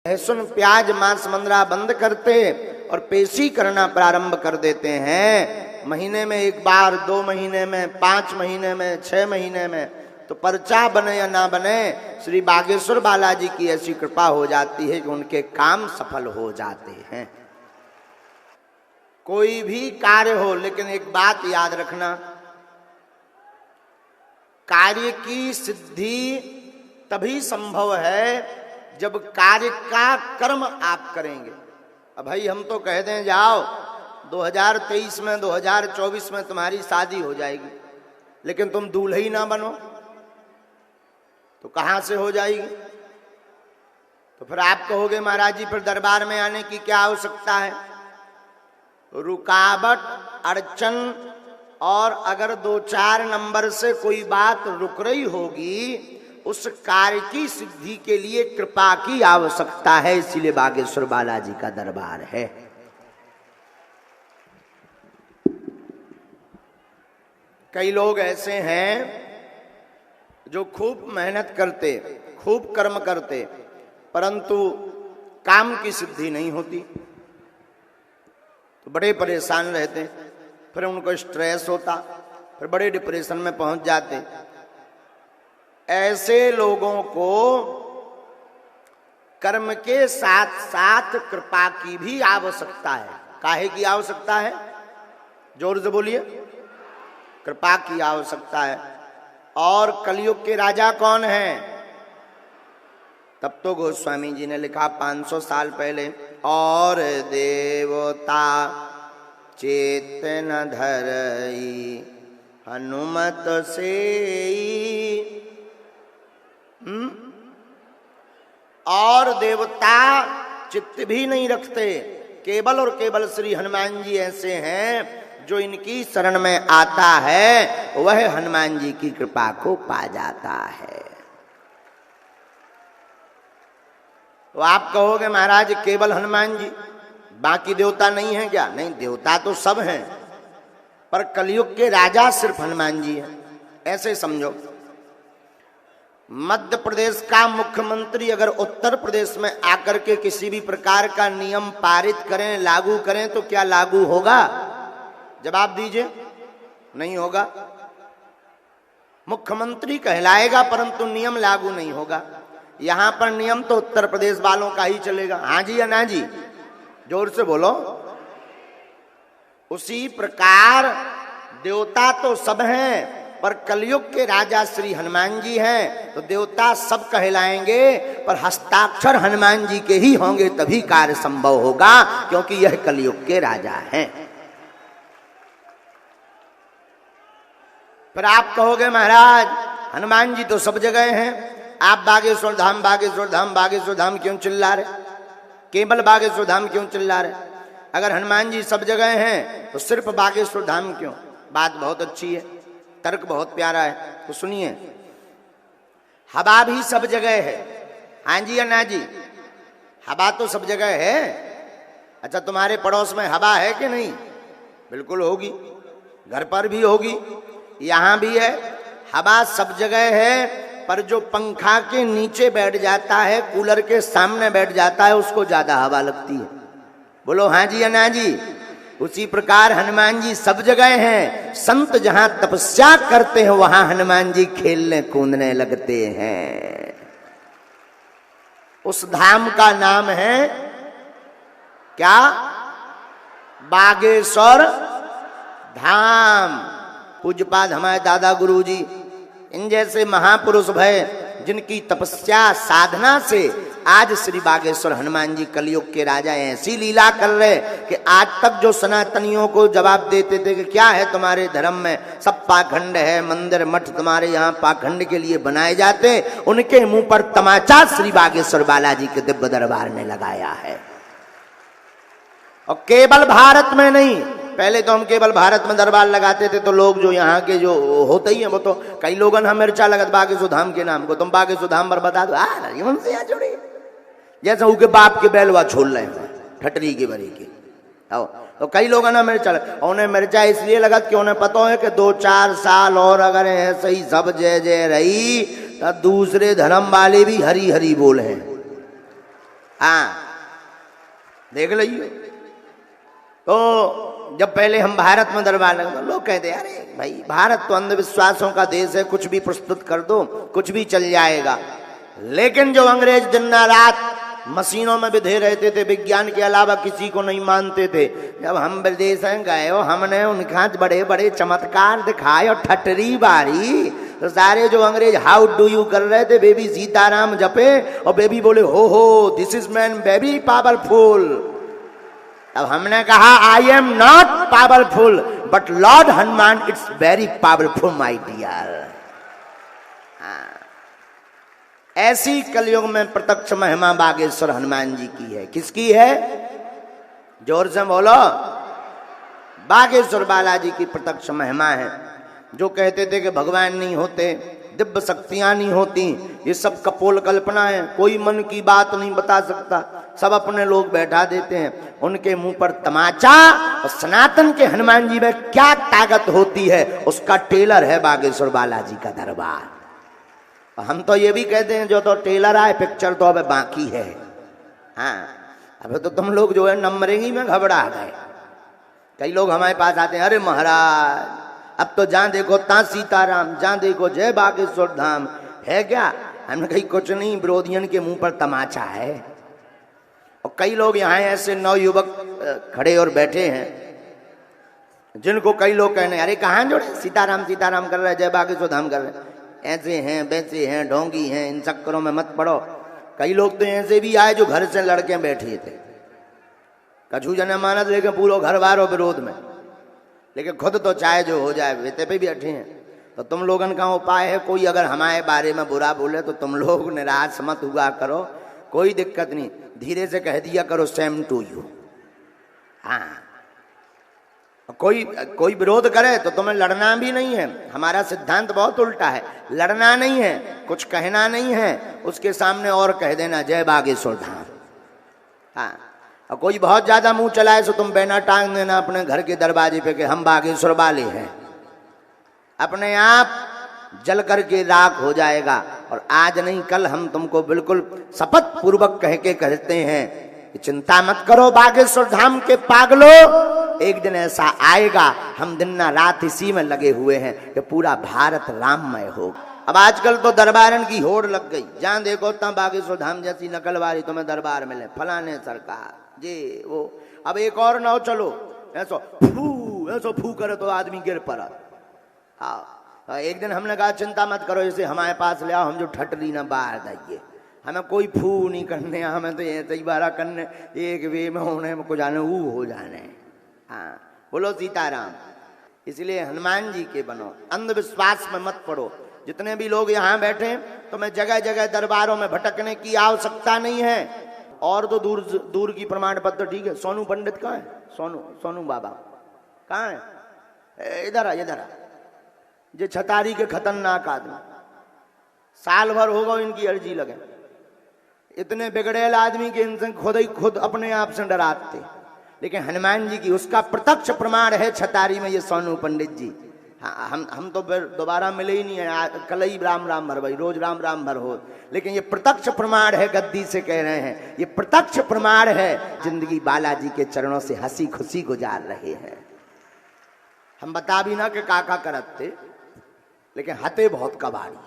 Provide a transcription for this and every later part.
लहसुन प्याज मांस मंद्रा बंद करते और पेशी करना प्रारंभ कर देते हैं। महीने में एक बार, 2 महीने में, 5 महीने में, 6 महीने में, तो पर्चा बने या ना बने, श्री बागेश्वर बालाजी की ऐसी कृपा हो जाती है कि उनके काम सफल हो जाते हैं। कोई भी कार्य हो, लेकिन एक बात याद रखना, कार्य की सिद्धि तभी संभव है जब कार्य का कर्म आप करेंगे। अब भाई हम तो कह दें जाओ 2023 में 2024 में तुम्हारी शादी हो जाएगी, लेकिन तुम दूल्हा ही ना बनो तो कहां से हो जाएगी? तो फिर आप कहोगे महाराज जी फिर दरबार में आने की क्या आवश्यकता है? रुकावट, अड़चन और अगर 2-4 नंबर से कोई बात रुक रही होगी, उस कार्य की सिद्धि के लिए कृपा की आवश्यकता है। इसीलिए बागेश्वर बालाजी का दरबार है। कई लोग ऐसे हैं जो खूब मेहनत करते, खूब कर्म करते, परंतु काम की सिद्धि नहीं होती, तो बड़े परेशान रहते, फिर उनको स्ट्रेस होता, फिर बड़े डिप्रेशन में पहुंच जाते। ऐसे लोगों को कर्म के साथ साथ कृपा की भी आवश्यकता है। काहे की आवश्यकता है? जोर से बोलिए। कृपा की आवश्यकता है। और कलयुग के राजा कौन हैं? तब तो गोस्वामी जी ने लिखा 500 साल पहले, और देवता चेतन धरई हनुमत से। और देवता चित्त भी नहीं रखते, केवल और केवल श्री हनुमान जी ऐसे हैं जो इनकी शरण में आता है वह हनुमान जी की कृपा को पा जाता है। तो आप कहोगे महाराज केवल हनुमान जी, बाकी देवता नहीं है क्या? नहीं, देवता तो सब हैं, पर कलयुग के राजा सिर्फ हनुमान जी हैं। ऐसे समझो, मध्य प्रदेश का मुख्यमंत्री अगर उत्तर प्रदेश में आकर के किसी भी प्रकार का नियम पारित करें, लागू करें, तो क्या लागू होगा? जवाब दीजिए। नहीं होगा। मुख्यमंत्री कहलाएगा परंतु नियम लागू नहीं होगा। यहां पर नियम तो उत्तर प्रदेश वालों का ही चलेगा। हाँ जी या ना जी? जोर से बोलो। उसी प्रकार देवता तो सब हैं, पर कलयुग के राजा श्री हनुमान जी हैं, तो देवता सब कहलाएंगे, पर हस्ताक्षर हनुमान जी के ही होंगे, तभी कार्य संभव होगा, क्योंकि यह कलयुग के राजा हैं। फिर आप कहोगे महाराज हनुमान जी तो सब जगह हैं, आप बागेश्वर धाम बागेश्वर धाम बागेश्वर धाम क्यों चिल्ला रहे? केवल बागेश्वर धाम क्यों चिल्ला रहे? अगर हनुमान जी सब जगह हैं तो सिर्फ बागेश्वर धाम क्यों? बात बहुत अच्छी है, तर्क बहुत प्यारा है, तो सुनिए। हवा भी सब जगह है। हाँ जी या ना जी? हवा तो सब जगह है। अच्छा, तुम्हारे पड़ोस में हवा है कि नहीं? बिल्कुल होगी, घर पर भी होगी, यहां भी है। हवा सब जगह है, पर जो पंखा के नीचे बैठ जाता है, कूलर के सामने बैठ जाता है, उसको ज्यादा हवा लगती है। बोलो हाँ जी या ना जी? उसी प्रकार हनुमान जी सब जगह हैं। संत जहां तपस्या करते हैं वहां हनुमान जी खेलने कूदने लगते हैं। उस धाम का नाम है क्या? बागेश्वर धाम। पूज्यपाद हमारे दादा गुरु जी, इन जैसे महापुरुष भय जिनकी तपस्या साधना से आज श्री बागेश्वर हनुमान जी कलयुग के राजा ऐसी लीला कर रहे कि आज तक जो सनातनियों को जवाब देते थे कि क्या है तुम्हारे धर्म में, सब पाखंड है, मंदिर मठ तुम्हारे यहाँ पाखंड के लिए बनाए जाते, उनके मुंह पर तमाचा श्री बागेश्वर बालाजी के दिव्य दरबार ने लगाया है। और केवल भारत में नहीं, पहले तो हम केवल भारत में दरबार लगाते थे, तो लोग जो यहाँ के जो होते ही हैं वो तो कई लोगों ने मिर्चा लगत बागेश्वर धाम के नाम को। तुम बागेश्वर धाम पर बता दो उनसे यहाँ जुड़े, जैसे उनके बाप के बैलवा छोड़ रहे हैं ठटरी के बरी के। तो कई लोगों ने मिर्चा, उन्हें मिर्चा इसलिए लगत कि उन्हें पता है कि 2-4 साल और अगर ऐसे ही सब जय जय रही तो दूसरे धर्म वाले भी हरी हरी बोल हैं। हाँ देख लीजिए। तो जब पहले हम भारत में दरबार लगा तो लोग कहते अरे भाई भारत तो अंधविश्वासों का देश है, कुछ भी प्रस्तुत कर दो कुछ भी चल जाएगा। लेकिन जो अंग्रेज दिन रात मशीनों में बिधे रहते थे, विज्ञान के अलावा किसी को नहीं मानते थे, जब हम विदेश गए हो हमने उनका बड़े बड़े चमत्कार दिखाए और ठटरी बारी तो सारे जो अंग्रेज हाउ डू यू कर रहे थे, बेबी सीताराम जपे और बेबी बोले हो this is man baby powerful. अब हमने कहा I am not powerful but lord Hanuman it's very powerful my dear. ऐसी कलयुग में प्रत्यक्ष महिमा बागेश्वर हनुमान जी की है। किसकी है? जोर से बोलो। बागेश्वर बालाजी की प्रत्यक्ष महिमा है। जो कहते थे कि भगवान नहीं होते, दिव्य शक्तियां नहीं होती, ये सब कपोल कल्पना है, कोई मन की बात नहीं बता सकता, सब अपने लोग बैठा देते हैं, उनके मुंह पर तमाचा। और सनातन के हनुमान जी में क्या ताकत होती है उसका टेलर है बागेश्वर बालाजी का दरबार। हम तो ये भी कहते हैं जो तो टेलर आए पिक्चर तो अब बाकी है। हाँ अब तो तुम लोग जो है नंबरिंग में घबरा गए। कई लोग हमारे पास आते हैं अरे महाराज अब तो जहां देखो ता सीताराम, जहां देखो जय बागेश्वर धाम है क्या? हमने कही कुछ नहीं, विरोधियन के मुंह पर तमाचा है। और कई लोग यहाँ ऐसे नवयुवक खड़े और बैठे हैं जिनको कई लोग कहने अरे कहाँ जोड़े सीताराम सीताराम कर रहे, जय बागेश्वर धाम कर रहे, ऐसे हैं वैसे हैं ढोंगी हैं, इन चक्करों में मत पड़ो। कई लोग तो ऐसे भी आए जो घर से लड़के बैठे थे, कछु जन मानत लेकिन पूरा घर बार विरोध में, लेकिन खुद तो चाहे जो हो जाए वेते पे भी बैठे हैं। तो तुम लोगन का उपाय है, कोई अगर हमारे बारे में बुरा बोले तो तुम लोग निराश मत हुआ करो, कोई दिक्कत नहीं, धीरे से कह दिया करो सेम टू यू। हाँ कोई विरोध करे तो तुम्हें लड़ना भी नहीं है। हमारा सिद्धांत बहुत उल्टा है, लड़ना नहीं है, कुछ कहना नहीं है, उसके सामने और कह देना जय बागेश्वर धाम। हाँ और कोई बहुत ज्यादा मुंह चलाए तो तुम बैनर टांग देना अपने घर के दरवाजे पे कि हम बागेश्वर वाले हैं, अपने आप जल करके राख हो जाएगा। और आज नहीं कल हम तुमको बिल्कुल शपथ पूर्वक कह के कहते हैं कि चिंता मत करो बागेश्वर धाम के पागलो, एक दिन ऐसा आएगा, हम दिन रात इसी में लगे हुए हैं कि पूरा भारत राममय हो। अब आजकल तो दरबारन की होड़ लग गई, जहां देखो तहां बागेश्वर धाम जैसी नकलवारी तुम्हें दरबार मिले, फलाने सरकार जी वो। अब एक और ना हो चलो ऐसो फू करे तो आदमी गिर पड़ा। हाँ एक दिन हमने कहा चिंता मत करो, इसे हमारे पास ले आओ, हम जो ठटली ना बाहर दाइए, हमें कोई फू नहीं करने, हमें तो ये बारा करने एक वे में होने में कुछ जाने वो हो जाने। हाँ बोलो सीताराम। इसलिए हनुमान जी के बनो, अंधविश्वास में मत पड़ो। जितने भी लोग यहाँ बैठे तो मैं जगह जगह दरबारों में भटकने की आवश्यकता नहीं है। और तो दूर दूर की प्रमाण पत्र ठीक है। सोनू पंडित कहाँ है? सोनू बाबा कहाँ है? इधर आ ये छतारी के खतरनाक आदमी, साल भर होगा इनकी अर्जी लगे, इतने बिगड़ेल आदमी के इनसे खुद अपने आप से डराते। लेकिन हनुमान जी की उसका प्रत्यक्ष प्रमाण है छतारी में ये सोनू पंडित जी। हाँ हम तो फिर दोबारा मिले ही नहीं है, कल ही राम राम भर भाई, रोज राम राम भर हो, लेकिन ये प्रत्यक्ष प्रमाण है, गद्दी से कह रहे हैं, ये प्रत्यक्ष प्रमाण है, जिंदगी बालाजी के चरणों से हंसी खुशी गुजार रहे हैं। हम बता भी ना कि काका करते, लेकिन हते बहुत कबाड़ी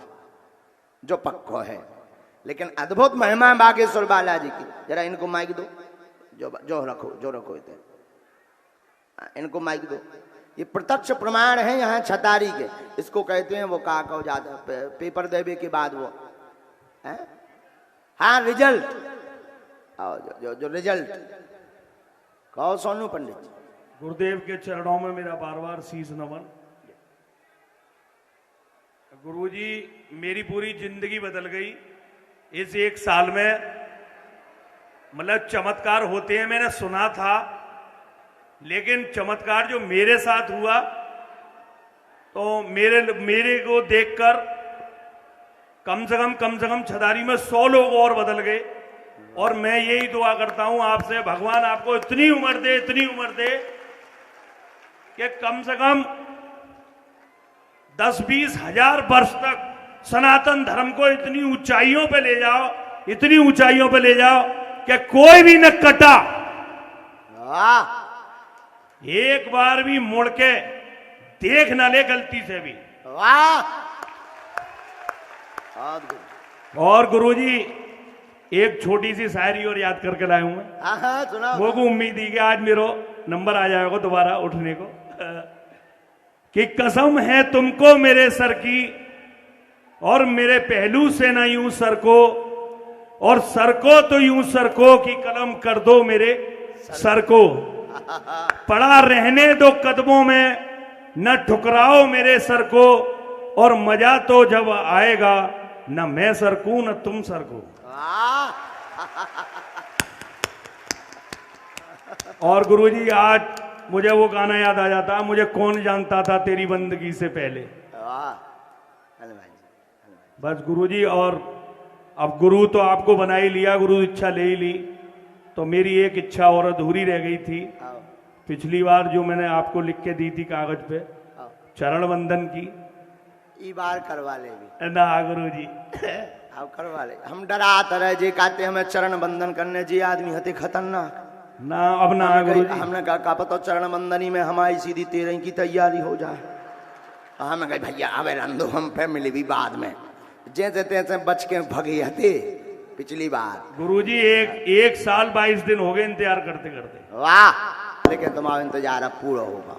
जो पक्को है। लेकिन अद्भुत महिमा बागेश्वर बालाजी की। जरा इनको माइक दो, जो रखो इधर, इनको माइक दो। ये प्रत्यक्ष प्रमाण है यहाँ छतारी के, इसको कहते हैं वो काका ज्यादा पेपर देवे के बाद वो है। हाँ रिजल्ट जो रिजल्ट कहो सोनू पंडित जी। गुरुदेव के चरणों में मेरा बार बार शीश नमन। गुरुजी मेरी पूरी जिंदगी बदल गई इस एक साल में। मतलब चमत्कार होते हैं मैंने सुना था, लेकिन चमत्कार जो मेरे साथ हुआ तो मेरे को देखकर कम से कम छदारी में 100 लोग और बदल गए। और मैं यही दुआ करता हूं आपसे, भगवान आपको इतनी उम्र दे कि कम से कम 10-20 हजार वर्ष तक सनातन धर्म को इतनी ऊंचाइयों पे ले जाओ कि कोई भी न कटा, वाह एक बार भी मुड़ के देख ना ले गलती से भी। वाह बहुत good। और गुरुजी एक छोटी सी शायरी और याद करके लाया हूं मैं, हाँ हाँ सुनाओ। वो को उम्मीद थी कि आज मेरा नंबर आ जाएगा दोबारा उठने को। कि कसम है तुमको मेरे सर की और मेरे पहलू से ना यूं सर को, और सर को तो यूं सर को कि कलम कर दो मेरे सर को, पड़ा रहने दो कदमों में न ठुकराओ मेरे सर को, और मजा तो जब आएगा न मैं सर को न तुम सर को। वाह और गुरुजी आज मुझे वो गाना याद आ जाता, मुझे कौन जानता था तेरी बंदगी से पहले। वाह हनुमान जी। बस गुरुजी, और अब गुरु तो आपको बना ही लिया, गुरु इच्छा ले ही ली, तो मेरी एक इच्छा और अधूरी रह गई थी। आओ पिछली बार जो मैंने आपको लिख के दी थी कागज पे, आओ चरण वंदन की, ई बार करवा ले भी। ना गुरुजी। आओ करवा ले। हम डरात रहे जे कहते हमें चरण बंदन करने जी आदमी हते खतरनाक। ना अब ना गुरुजी। हमने कहा का पता चरण बंदनी में हमारी सीधी 13 की तैयारी हो जाए। हमें कहा भैया आवे रंदो हम फैमिली भी बाद में जैसे तैसे बच के भगे हते पिछली बार। गुरुजी एक साल 22 दिन हो गए इंतजार करते करते। वाह लेकिन तुम्हारा इंतजार अब पूरा होगा।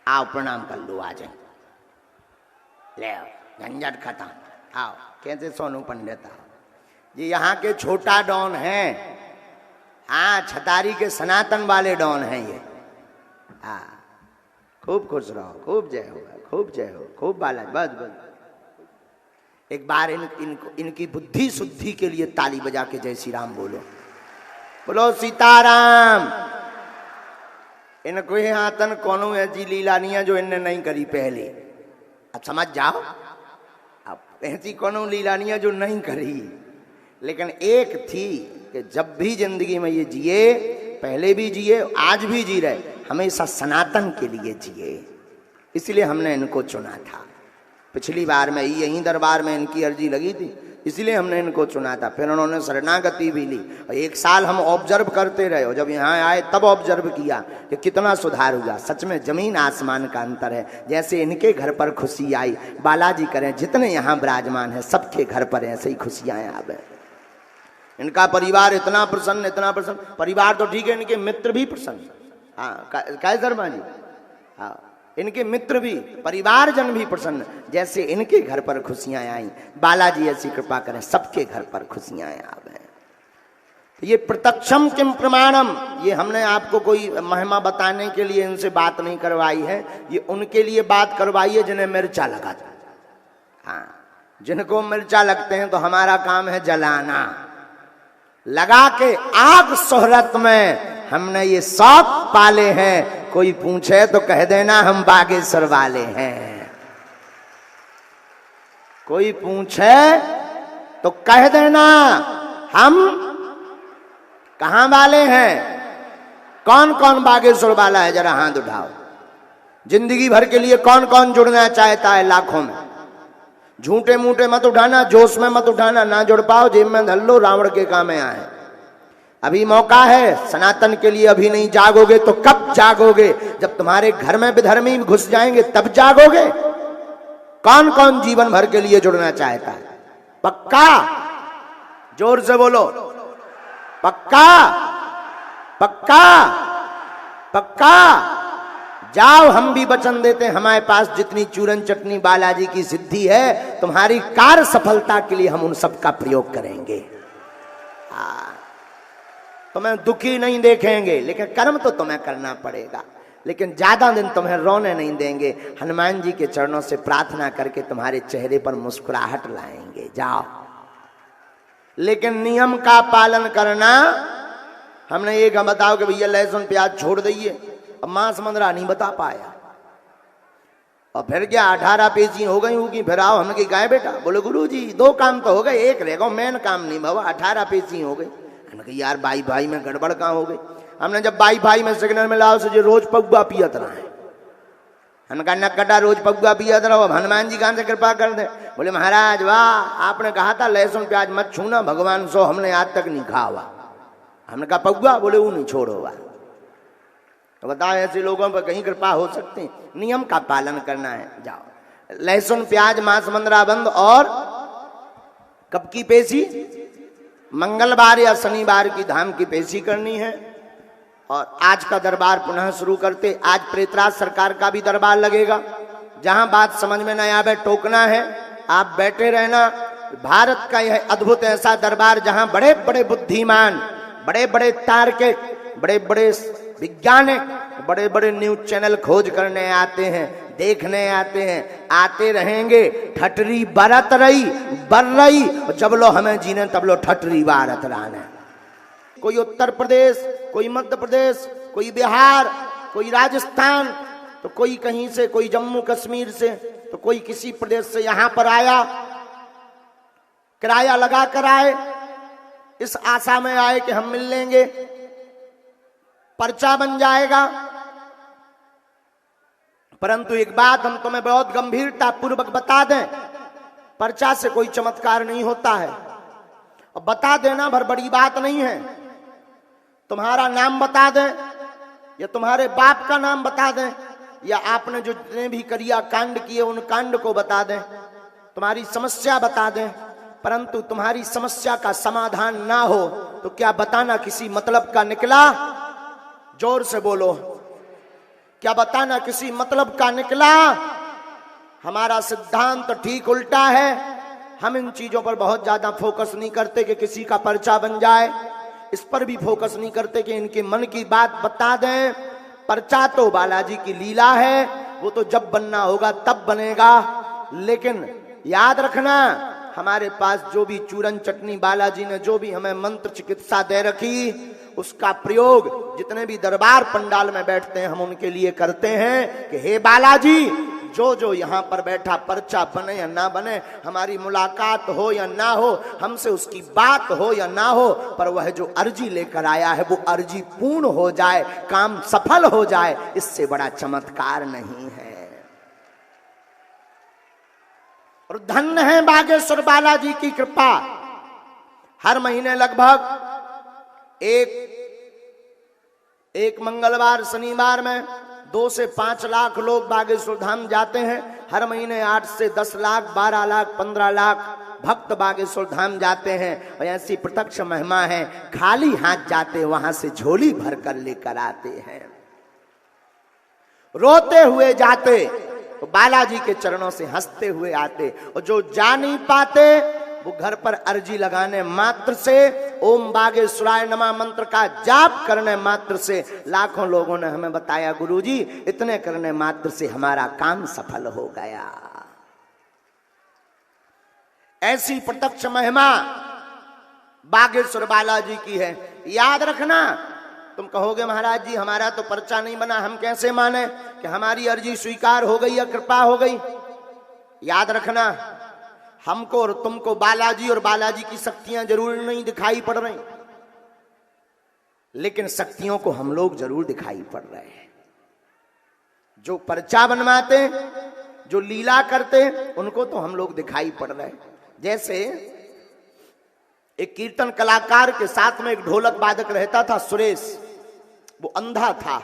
आओ प्रणाम कर लो आ जाए। ले आओ झंझट खत्म। आओ कैसे सोनू पंडित आओ जी, यहाँ के छोटा डॉन हैं। हाँ छतारी के सनातन वाले डॉन हैं ये। हाँ खूब खुश रहो, खूब जय हो, खूब जय हो, खूब बाला बस बस। एक बार इनकी बुद्धि शुद्धि के लिए ताली बजा के जय श्री राम बोलो। बोलो सीताराम। इनको हाथन कोनो ऐसी लीला नहीं है जो इनने नहीं करी पहले। अब समझ जाओ, अब ऐसी कोनो लीला नहीं है जो नहीं करी, लेकिन एक थी कि जब भी जिंदगी में ये जिए, पहले भी जिए आज भी जी रहे, हमेशा सनातन के लिए जिए, इसलिए हमने इनको चुना था। पिछली बार में यही दरबार में इनकी अर्जी लगी थी, इसलिए हमने इनको चुना था। फिर उन्होंने शरणागति भी ली और एक साल हम ऑब्जर्व करते रहे, और जब यहाँ आए तब ऑब्जर्व किया कि कितना सुधार हुआ। सच में जमीन आसमान का अंतर है। जैसे इनके घर पर खुशी आई, बालाजी करें जितने यहाँ विराजमान है सबके घर पर ऐसे ही खुशियाँ आवे। इनका परिवार इतना प्रसन्न, इतना प्रसन्न। परिवार तो ठीक है, इनके मित्र भी प्रसन्न। हाँ काय शर्मा जी, हाँ इनके मित्र भी, परिवार जन भी प्रसन्न। जैसे इनके घर पर खुशियां आई, बालाजी ऐसी कृपा करें सबके घर पर खुशियां आवे। ये प्रत्यक्षम किम प्रमाणम, ये हमने आपको कोई महिमा बताने के लिए इनसे बात नहीं करवाई है, ये उनके लिए बात करवाई है जिन्हें मिर्चा लगा था। हाँ जिनको मिर्चा लगते हैं तो हमारा काम है जलाना। लगा के आग शोहरत में हमने ये शौक पाले हैं। कोई पूछे तो कह देना हम बागेश्वर वाले हैं। कोई पूछे तो कह देना हम कहां वाले हैं। कौन कौन बागेश्वर वाला है जरा हाथ उठाओ। जिंदगी भर के लिए कौन कौन जुड़ना चाहता है लाखों में। झूठे मूठे मत उठाना, जोश में मत उठाना, ना जुड़ पाओ जेब में धर लो, रावण के काम में आए। अभी मौका है सनातन के लिए। अभी नहीं जागोगे तो कब जागोगे? जब तुम्हारे घर में विधर्मी घुस जाएंगे तब जागोगे। कौन कौन जीवन भर के लिए जुड़ना चाहता है? पक्का? जोर से बोलो पक्का पक्का पक्का। जाओ हम भी वचन देते हैं, हमारे पास जितनी चूरन चटनी बालाजी की सिद्धि है, तुम्हारी कार्य सफलता के लिए हम उन सब का प्रयोग करेंगे। तुम्हें दुखी नहीं देखेंगे, लेकिन कर्म तो तुम्हें करना पड़ेगा। लेकिन ज्यादा दिन तुम्हें रोने नहीं देंगे। हनुमान जी के चरणों से प्रार्थना करके तुम्हारे चेहरे पर मुस्कुराहट लाएंगे। जाओ, लेकिन नियम का पालन करना। हमने एक बताओ कि भैया लहसुन प्याज छोड़ दीजिए, अब मांस मंदरा नहीं बता पाया, और फिर क्या 18 पेजी हो गई होगी। फिर आओ, हमने की गाय बेटा, बोले गुरु जी 2 काम तो हो गए, एक रह गो मेन काम नहीं भवा, 18 पेजी हो गई। हमने कहा यार भाई भाई में गड़बड़ कहाँ हो गई। हमने जब भाई भाई में सिग्नल में लाओ से जो रोज पगुआ पियत रहा है, हमने कहा नकटा रोज पगुआ पियत रहो, अब हनुमान जी कहाँ से कृपा कर दे। बोले महाराज वाह, आपने कहा था लहसुन प्याज मत छूना, भगवान सो हमने आज तक नहीं खा हुआ। हमने कहा पौआ, बोले वो नहीं छोड़ोगा। तो बताओ ऐसे लोगों पर कहीं कृपा हो सकती? नियम का पालन करना है। जाओ, लहसुन प्याज मांस मंदरा बंद। और कब की पेशी? मंगलवार या शनिवार की धाम की पेशी करनी है। और आज का दरबार पुनः शुरू करते। आज प्रेतराज सरकार का भी दरबार लगेगा। जहां बात समझ में न आवे टोकना है, आप बैठे रहना। भारत का यह अद्भुत ऐसा दरबार जहां बड़े बड़े बुद्धिमान, बड़े बड़े तार्किक, बड़े बड़े वैज्ञानिक, बड़े बड़े न्यूज चैनल खोज करने आते हैं, देखने आते हैं, आते रहेंगे। ठटरी बरत रही बर रही, जब लो हमें जीने तब लो ठटरी बारत रहना। कोई उत्तर प्रदेश, कोई मध्य प्रदेश, कोई बिहार, कोई राजस्थान, तो कोई कहीं से, कोई जम्मू कश्मीर से, तो कोई किसी प्रदेश से यहां पर आया, किराया लगा कर आए, इस आशा में आए कि हम मिल लेंगे, पर्चा बन जाएगा। परंतु एक बात हम तुम्हें बहुत गंभीरता पूर्वक बता दें, पर्चा से कोई चमत्कार नहीं होता है। और बता देना भर बड़ी बात नहीं है। तुम्हारा नाम बता दें या तुम्हारे बाप का नाम बता दें या आपने जो जितने भी क्रिया कांड किए उन कांड को बता दें, तुम्हारी समस्या बता दें, परंतु तुम्हारी समस्या का समाधान ना हो तो क्या बताना किसी मतलब का निकला? जोर से बोलो, क्या बताना किसी मतलब का निकला? हमारा सिद्धांत ठीक उल्टा है। हम इन चीजों पर बहुत ज्यादा फोकस नहीं करते कि किसी का पर्चा बन जाए, इस पर भी फोकस नहीं करते कि इनके मन की बात बता दें। पर्चा तो बालाजी की लीला है, वो तो जब बनना होगा तब बनेगा। लेकिन याद रखना, हमारे पास जो भी चूरन चटनी बालाजी ने जो भी हमें मंत्र चिकित्सा दे रखी, उसका प्रयोग जितने भी दरबार पंडाल में बैठते हैं हम उनके लिए करते हैं कि हे बालाजी, जो जो यहाँ पर बैठा पर्चा बने या ना बने, हमारी मुलाकात हो या ना हो, हमसे उसकी बात हो या ना हो, पर वह जो अर्जी लेकर आया है वो अर्जी पूर्ण हो जाए, काम सफल हो जाए, इससे बड़ा चमत्कार नहीं है। और धन्य है बागेश्वर बालाजी की कृपा। हर महीने लगभग एक मंगलवार शनिवार में 2 से 5 लाख लोग बागेश्वर धाम जाते हैं। हर महीने 8 से 10 लाख, 12 लाख, 15 लाख भक्त बागेश्वर धाम जाते हैं। और ऐसी प्रत्यक्ष महिमा है, खाली हाथ जाते वहां से झोली भर कर लेकर आते हैं, रोते हुए जाते, तो बालाजी के चरणों से हंसते हुए आते। और जो जा नहीं पाते वो घर पर अर्जी लगाने मात्र से, ओम बागेश्वराय नमः मंत्र का जाप करने मात्र से, लाखों लोगों ने हमें बताया गुरुजी इतने करने मात्र से हमारा काम सफल हो गया। ऐसी प्रत्यक्ष महिमा बागेश्वर बालाजी की है। याद रखना, तुम कहोगे महाराज जी हमारा तो पर्चा नहीं बना, हम कैसे माने कि हमारी अर्जी स्वीकार हो गई या कृपा हो गई? याद रखना, हमको और तुमको बालाजी और बालाजी की शक्तियां जरूर नहीं दिखाई पड़ रही, लेकिन शक्तियों को हम लोग जरूर दिखाई पड़ रहे हैं। जो पर्चा बनवाते, जो लीला करते, उनको तो हम लोग दिखाई पड़ रहे हैं। जैसे एक कीर्तन कलाकार के साथ में एक ढोलक वादक रहता था, सुरेश। वो अंधा था,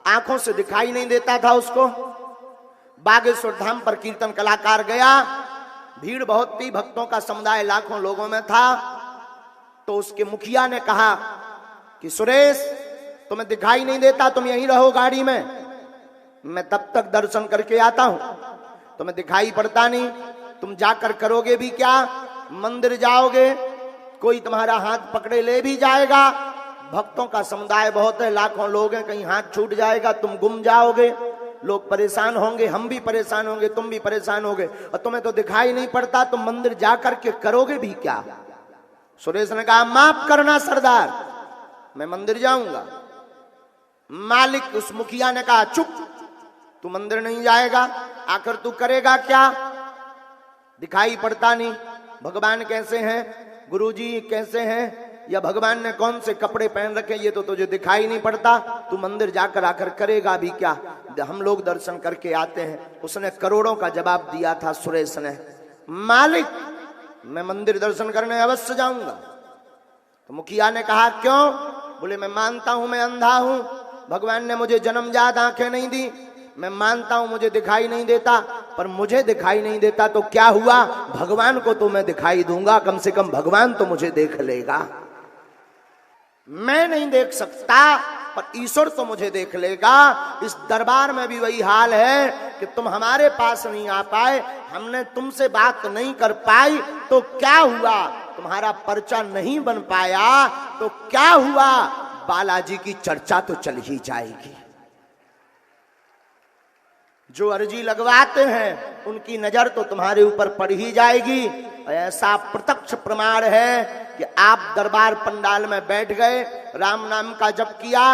आंखों से दिखाई नहीं देता था उसको। बागेश्वर धाम पर कीर्तन कलाकार गया, भीड़ बहुत थी, भक्तों का समुदाय लाखों लोगों में था। तो उसके मुखिया ने कहा कि सुरेश तुम्हें दिखाई नहीं देता, तुम यहीं रहो गाड़ी में, मैं तब तक दर्शन करके आता हूं। तुम्हें दिखाई पड़ता नहीं, तुम जाकर करोगे भी क्या? मंदिर जाओगे, कोई तुम्हारा हाथ पकड़े ले भी जाएगा, भक्तों का समुदाय बहुत है, लाखों लोग हैं, कहीं हाथ छूट जाएगा, तुम गुम जाओगे, लोग परेशान होंगे, हम भी परेशान होंगे, तुम भी परेशान होगे, और तुम्हें तो दिखाई नहीं पड़ता, तुम मंदिर जाकर के करोगे भी क्या? सुरेश ने कहा माफ करना सरदार, मैं मंदिर जाऊंगा। मालिक उस मुखिया ने कहा चुप, तू मंदिर नहीं जाएगा, आखिर तू करेगा क्या? दिखाई पड़ता नहीं, भगवान कैसे हैं, गुरुजी कैसे हैं, या भगवान ने कौन से कपड़े पहन रखे, ये तो तुझे दिखाई नहीं पड़ता, तू मंदिर जाकर आकर करेगा भी क्या? हम लोग दर्शन करके आते हैं। उसने करोड़ों का जवाब दिया था सुरेश ने, मालिक मैं मंदिर दर्शन करने अवश्य जाऊंगा। तो मुखिया ने कहा क्यों? बोले मैं मानता हूं मैं अंधा हूं, भगवान ने मुझे जन्मजात आंखें नहीं दी, मैं मानता हूं मुझे दिखाई नहीं देता, पर मुझे दिखाई नहीं देता तो क्या हुआ, भगवान को तो मैं दिखाई दूंगा, कम से कम भगवान तो मुझे देख लेगा। मैं नहीं देख सकता पर ईश्वर तो मुझे देख लेगा। इस दरबार में भी वही हाल है कि तुम हमारे पास नहीं आ पाए, हमने तुमसे बात नहीं कर पाई तो क्या हुआ, तुम्हारा पर्चा नहीं बन पाया तो क्या हुआ, बालाजी की चर्चा तो चल ही जाएगी। जो अर्जी लगवाते हैं उनकी नजर तो तुम्हारे ऊपर पड़ ही जाएगी। ऐसा प्रत्यक्ष प्रमाण है कि आप दरबार पंडाल में बैठ गए, राम नाम का जप किया,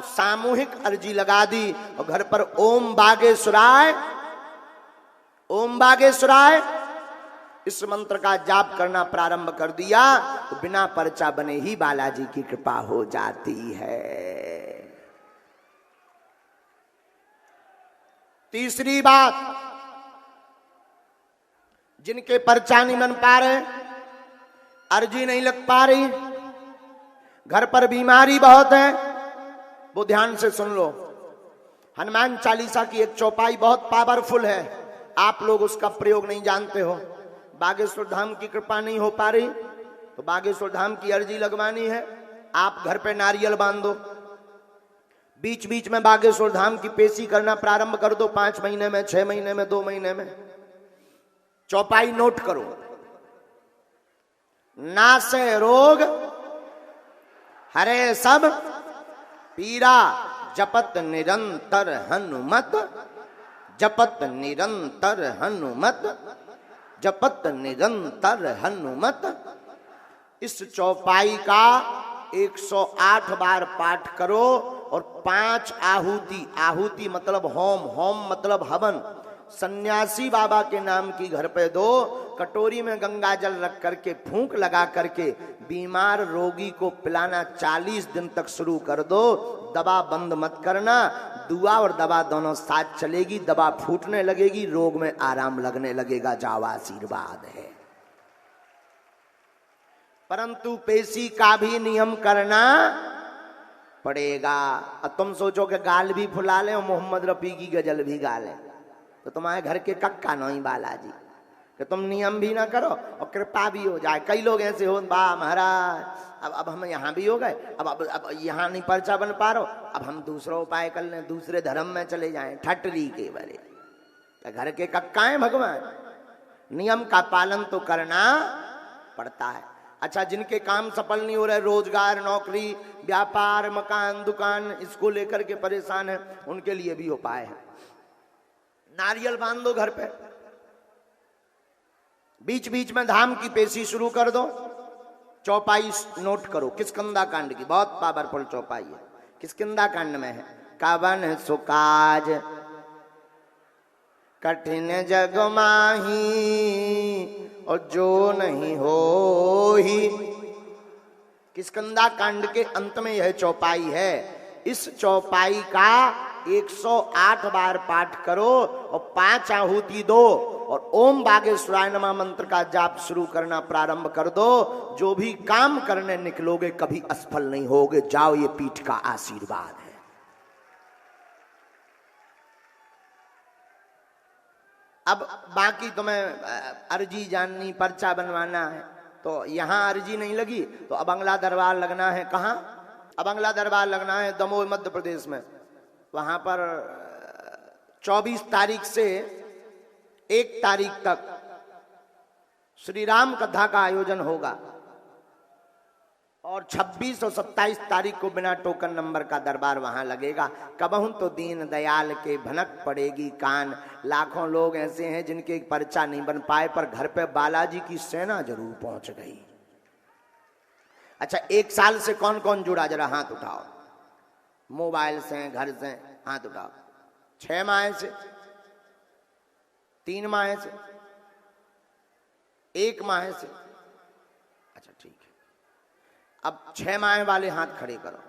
सामूहिक अर्जी लगा दी और घर पर ओम बागेश्वराय ओम बागेश्वराय इस मंत्र का जाप करना प्रारंभ कर दिया तो बिना पर्चा बने ही बालाजी की कृपा हो जाती है। तीसरी बात, जिनके पर्चा नहीं बन पा रहे, अर्जी नहीं लग पा रही, घर पर बीमारी बहुत है, वो ध्यान से सुन लो। हनुमान चालीसा की एक चौपाई बहुत पावरफुल है, आप लोग उसका प्रयोग नहीं जानते हो। बागेश्वर धाम की कृपा नहीं हो पा रही तो बागेश्वर धाम की अर्जी लगवानी है, आप घर पे नारियल बांध दो, बीच बीच में बागेश्वर धाम की पेशी करना प्रारंभ कर दो, 5 महीने में, 6 महीने में, 2 महीने में। चौपाई नोट करो, नासे रोग हरे सब पीरा, जपत निरंतर हनुमत, जपत निरंतर हनुमत, जपत निरंतर हनुमत। इस चौपाई का 108 बार पाठ करो और 5 आहुति, आहुति मतलब होम, होम मतलब हवन, सन्यासी बाबा के नाम की घर पे दो, कटोरी में गंगा जल रख करके फूंक लगा करके बीमार रोगी को पिलाना 40 दिन तक शुरू कर दो। दवा बंद मत करना, दुआ और दवा दोनों साथ चलेगी, दवा फूटने लगेगी, रोग में आराम लगने लगेगा, जाओ आशीर्वाद है। परंतु पेशी का भी नियम करना पड़ेगा। अब तुम सोचो कि गाल भी फुला ले और मोहम्मद रफी की गजल भी गा ले तो तुम्हारे घर के कक्का नहीं बालाजी, कि तुम नियम भी ना करो और कृपा भी हो जाए। कई लोग ऐसे हो, वाह महाराज अब हम यहाँ भी हो गए, अब यहाँ नहीं पर्चा बन पा रहा, अब हम दूसरा उपाय कर लें, दूसरे धर्म में चले जाएं, ठटरी के बड़े घर के कक्का है भगवान। नियम का पालन तो करना पड़ता है। अच्छा, जिनके काम सफल नहीं हो रहे, रोजगार, नौकरी, व्यापार, मकान, दुकान, इसको लेकर के परेशान है, उनके लिए भी उपाय है। नारियल बांध दो घर पे, बीच बीच में धाम की पेशी शुरू कर दो। चौपाई नोट करो, किष्किंधा कांड की बहुत पावरफुल चौपाई है। किष्किंधा कांड में है, कवन सुकाज कठिन जग माही और जो नहीं हो ही। किष्किंधा कांड के अंत में यह चौपाई है। इस चौपाई का 108 बार पाठ करो और 5 आहुति दो और ओम बागेश्वराय नमः मंत्र का जाप शुरू करना प्रारंभ कर दो। जो भी काम करने निकलोगे कभी असफल नहीं होगे, जाओ, ये पीठ का आशीर्वाद है। अब बाकी तुम्हें अर्जी जाननी, पर्चा बनवाना है तो यहां अर्जी नहीं लगी तो अब अगला दरबार लगना है। कहां? अब अगला दरबार लगना है दमोह मध्य प्रदेश में। वहां पर 24 तारीख से 1 तारीख तक श्री राम कथा का आयोजन होगा और 26 और 27 तारीख को बिना टोकन नंबर का दरबार वहां लगेगा। कबहुं तो दीन दयाल के भनक पड़ेगी कान। लाखों लोग ऐसे हैं जिनके पर्चा नहीं बन पाए पर घर पे बालाजी की सेना जरूर पहुंच गई। अच्छा, 1 साल से कौन कौन जुड़ा, जरा हाथ उठाओ। मोबाइल से, घर से, हाथ उठाओ। 6 माह से, 3 माह से, 1 माह से। अच्छा ठीक है, अब 6 माह वाले हाथ खड़े करो।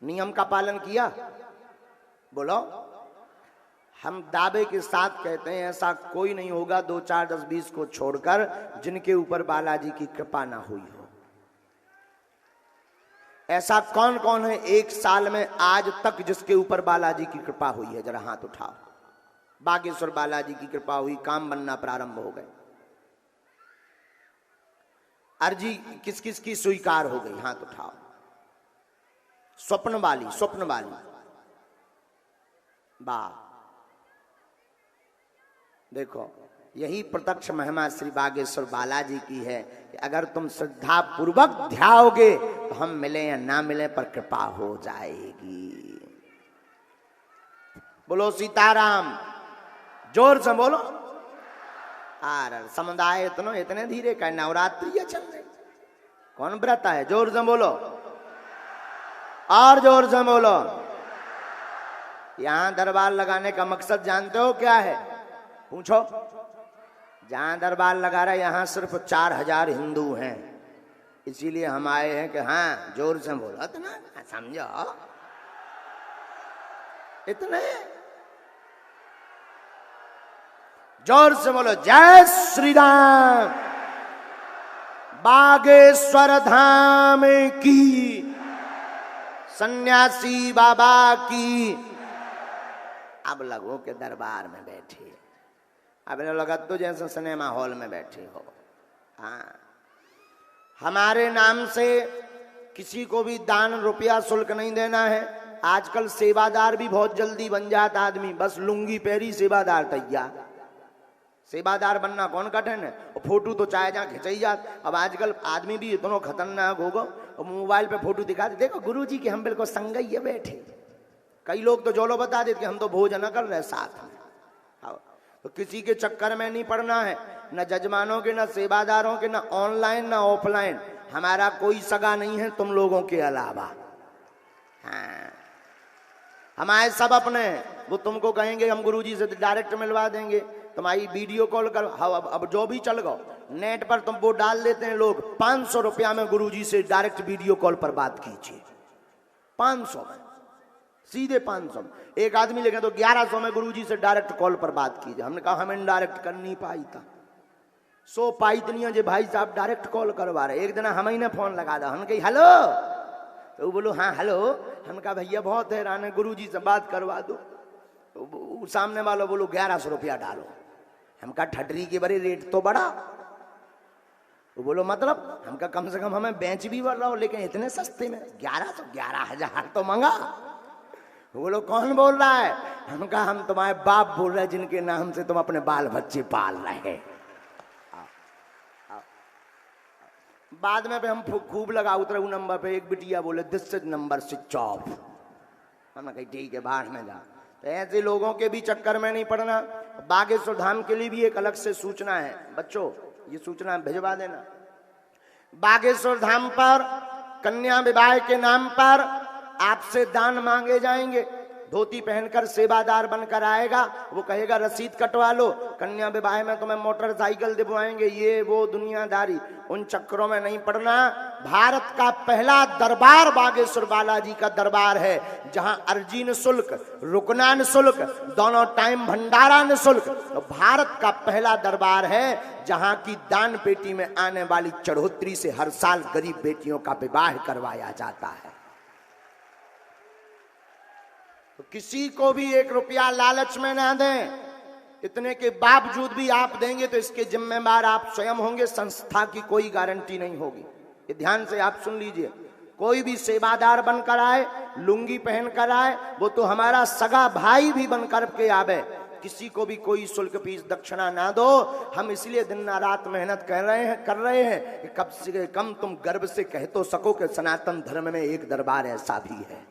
नियम का पालन किया? बोलो। हम दावे के साथ कहते हैं ऐसा कोई नहीं होगा 2, 4, 10, 20 को छोड़कर जिनके ऊपर बालाजी की कृपा ना हुई हो। ऐसा कौन कौन है एक साल में आज तक जिसके ऊपर बालाजी की कृपा हुई है? जरा हाथ उठाओ। बागेश्वर बालाजी की कृपा हुई, काम बनना प्रारंभ हो गए, अर्जी किस किस की स्वीकार हो गई? हाथ उठाओ। स्वप्न वाली, स्वप्न वाली, वाह। देखो, यही प्रत्यक्ष महिमा श्री बागेश्वर बालाजी की है कि अगर तुम श्रद्धा पूर्वक ध्याओगे तो हम मिले या ना मिले पर कृपा हो जाएगी। बोलो सीताराम, जोर से बोलो। अरे समुदाय इतने धीरे का नवरात्रि चल रही, कौन व्रत है? जोर से बोलो, और जोर से बोलो। यहां दरबार लगाने का मकसद जानते हो क्या है? पूछो। जहां दरबार लगा रहा है यहां सिर्फ 4000 हिंदू हैं, इसीलिए हम आए हैं कि हाँ जोर से बोलो। इतना समझो, इतने जोर से बोलो। जय श्री राम। बागेश्वर धाम की, सन्यासी बाबा की। अब लगो के दरबार में बैठे, अब लगा तो जैसे सिनेमा हॉल में बैठे हो। हाँ, हमारे नाम से किसी को भी दान रुपया शुल्क नहीं देना है। आजकल सेवादार भी बहुत जल्दी बन जाता आदमी, बस लुंगी पहरी सेवादार तैयार। सेवादार बनना कौन कठिन है? और फोटो तो चाहे जहाँ खिंचाई जात। अब आजकल आदमी भी इतना खतरनाक होगा, और मोबाइल पे फोटो दिखा दे, देखो गुरुजी के हम बिल्कुल संगई बैठे। कई लोग तो जोलो बता देते कि हम तो भोजन कर रहे साथ में। तो किसी के चक्कर में नहीं पड़ना है, न जजमानों के, न सेवादारों के, न ऑनलाइन न ऑफलाइन। हमारा कोई सगा नहीं है तुम लोगों के अलावा। हाँ, हमारे सब अपने हैं। वो तुमको कहेंगे हम गुरुजी से डायरेक्ट मिलवा देंगे, तुम्हारी वीडियो कॉल कर। अब जो भी चल गो नेट पर तुम वो डाल देते हैं लोग, 500 रुपया में गुरुजी से डायरेक्ट वीडियो कॉल पर बात कीजिए। 500 में, सीधे 500 में। एक आदमी लेके तो 1100 में गुरुजी से डायरेक्ट कॉल पर बात कीजिए। हमने कहा हम इनडायरेक्ट कर नहीं पाई था, सो पाई तो नहीं है जे भाई साहब डायरेक्ट कॉल करवा रहे। एक दिन हम ही ने फोन लगा दा, हम कही हेलो, तो वो बोलो हाँ हेलो। हम कहा भैया बहुत हैरान है, गुरुजी से बात करवा दो। तो सामने वालों बोलो 1100 रुपया डालो। हम कहा ठटरी के बड़े रेट तो बढ़ा। वो बोलो मतलब? हम कहा कम से कम हमें बेंच भी बढ़ रहा हो, लेकिन इतने सस्ते में 11,000 तो मंगा। वो बोलो कौन बोल रहा है? हम कहा हम तुम्हारे बाप बोल रहे हैं, जिनके नाम से तुम अपने बाल बच्चे पाल रहे। बाद में हम खूब लगा उतरे नंबर पे। एक बिटिया बोले this is number switch off. हमने कही ठीक है बाहर में जा। तो ऐसे लोगों के भी चक्कर में नहीं पड़ना। बागेश्वर धाम के लिए भी एक अलग से सूचना है बच्चों, ये सूचना भिजवा देना। बागेश्वर धाम पर कन्या विवाह के नाम पर आपसे दान मांगे जाएंगे। धोती पहनकर सेवादार बनकर आएगा, वो कहेगा रसीद कटवा लो, कन्या विवाह में तुम्हें मोटरसाइकिल दिलवाएंगे, ये वो दुनियादारी। उन चक्करों में नहीं पड़ना। भारत का पहला दरबार बागेश्वर बालाजी का दरबार है, जहां अर्जी निःशुल्क, रुकना निःशुल्क, दोनों टाइम भंडारा निःशुल्क। तो भारत का पहला दरबार है जहां की दान पेटी में आने वाली चढ़ोतरी से हर साल गरीब बेटियों का विवाह करवाया जाता है। तो किसी को भी 1 रुपया लालच में ना दें। इतने के बावजूद भी आप देंगे तो इसके जिम्मेदार आप स्वयं होंगे, संस्था की कोई गारंटी नहीं होगी। ये ध्यान से आप सुन लीजिए। कोई भी सेवादार बनकर आए, लुंगी पहनकर आए, वो तो हमारा सगा भाई भी बनकर के आवे। किसी को भी कोई शुल्क फीस दक्षिणा ना दो। हम इसलिए दिन रात मेहनत कर रहे हैं कि कम से कम तुम गर्व से कह तो सको कि सनातन धर्म में एक दरबार ऐसा भी है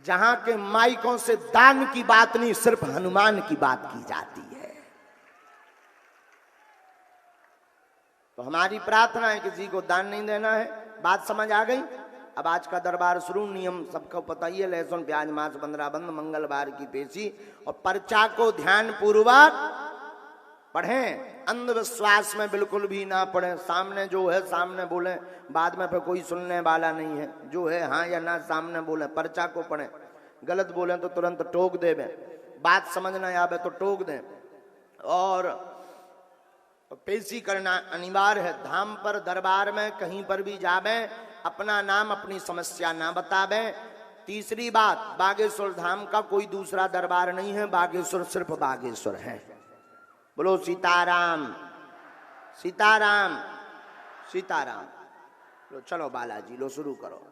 जहां के माइकों से दान की बात नहीं, सिर्फ हनुमान की बात की जाती है। तो हमारी प्रार्थना है किसी को दान नहीं देना है। बात समझ आ गई? अब आज का दरबार शुरू। नियम सबको पता ही है, लहसुन प्याज मांस 15 बंद, मंगलवार की पेशी, और पर्चा को ध्यान पूर्वक पढ़ें। अंधविश्वास में बिल्कुल भी ना पढ़ें। सामने जो है सामने बोलें, बाद में फिर कोई सुनने वाला नहीं है। जो है हाँ या ना सामने बोलें, पर्चा को पढ़ें। गलत बोलें तो तुरंत टोक दें, बात समझ ना आवे तो टोक दें। और तो पेशी करना अनिवार्य है। धाम पर दरबार में कहीं पर भी जावे, अपना नाम अपनी समस्या ना बतावे। तीसरी बात, बागेश्वर धाम का कोई दूसरा दरबार नहीं है, बागेश्वर सिर्फ बागेश्वर है। बोलो सीताराम सीताराम सीताराम। लो चलो बालाजी, लो शुरू करो।